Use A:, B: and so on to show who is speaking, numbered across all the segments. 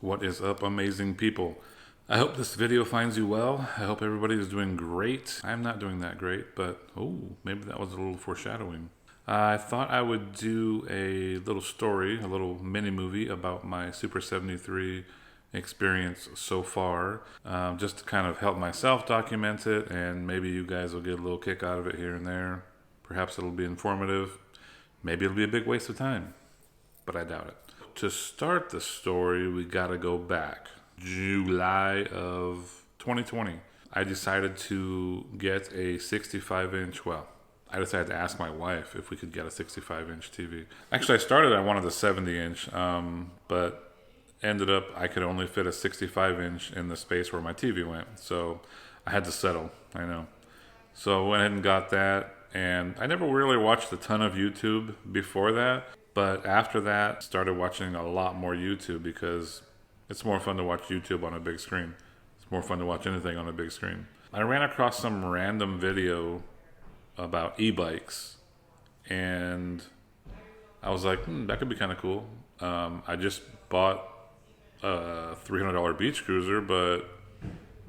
A: What is up, amazing people? I hope this video finds you well. I hope everybody is doing great. I'm not doing that great, but maybe that was a little foreshadowing. I thought I would do a little story, a little mini movie about my Super 73 experience so far, just to kind of help myself document it, and maybe you guys will get a little kick out of it here and there. Perhaps it'll be informative. Maybe it'll be a big waste of time, but I doubt it. To start the story, we gotta go back. July of 2020. I decided to get a 65 inch, I decided to ask my wife if we could get a 65 inch TV. Actually, I started, I wanted a 70 inch, but ended up I could only fit a 65 inch in the space where my TV went. So I had to settle, I know. So I went ahead and got that, and I never really watched a ton of YouTube before that. But after that, started watching a lot more YouTube because it's more fun to watch YouTube on a big screen. It's more fun to watch anything on a big screen. I ran across some random video about e-bikes, and I was like, that could be kind of cool. I just bought a $300 beach cruiser, but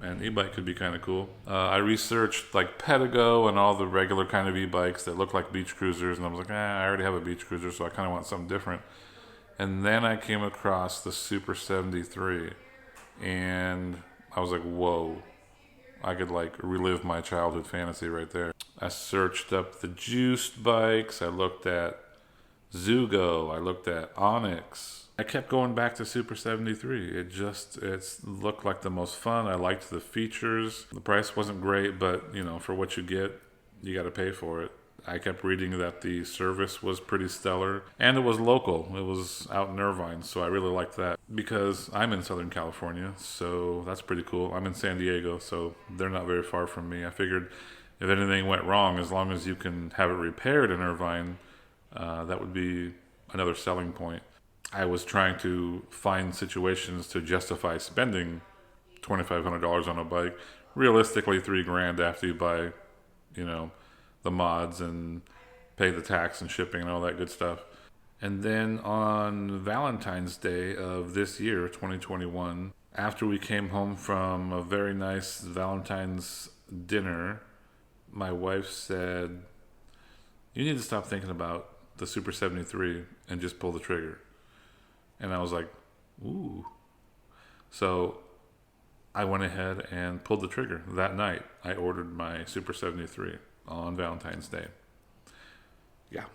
A: an e-bike could be kind of cool. I researched like Pedigo and all the regular kind of e-bikes that look like beach cruisers, and I was like, I already have a beach cruiser, so I kind of want something different. And then I came across the Super-73, and I was like, whoa, I could like relive my childhood fantasy right there. I searched up the juiced bikes, I looked at Zugo, I looked at Onyx. I kept going back to Super 73. It looked like the most fun. I liked the features. The price wasn't great, but for what you get, you got to pay for it. I kept reading that the service was pretty stellar, and it was local. It was out in Irvine, so I really liked that because I'm in Southern California, so that's pretty cool. I'm in San Diego, so they're not very far from me. I figured if anything went wrong, as long as you can have it repaired in Irvine, that would be another selling point. I was trying to find situations to justify spending $2,500 on a bike. Realistically, $3,000 after you buy, the mods and pay the tax and shipping and all that good stuff. And then on Valentine's Day of this year, 2021, after we came home from a very nice Valentine's dinner, my wife said, "You need to stop thinking about the Super 73 and just pull the trigger." And I was like, ooh. So I went ahead and pulled the trigger that night. I ordered my Super 73 on Valentine's Day. Yeah,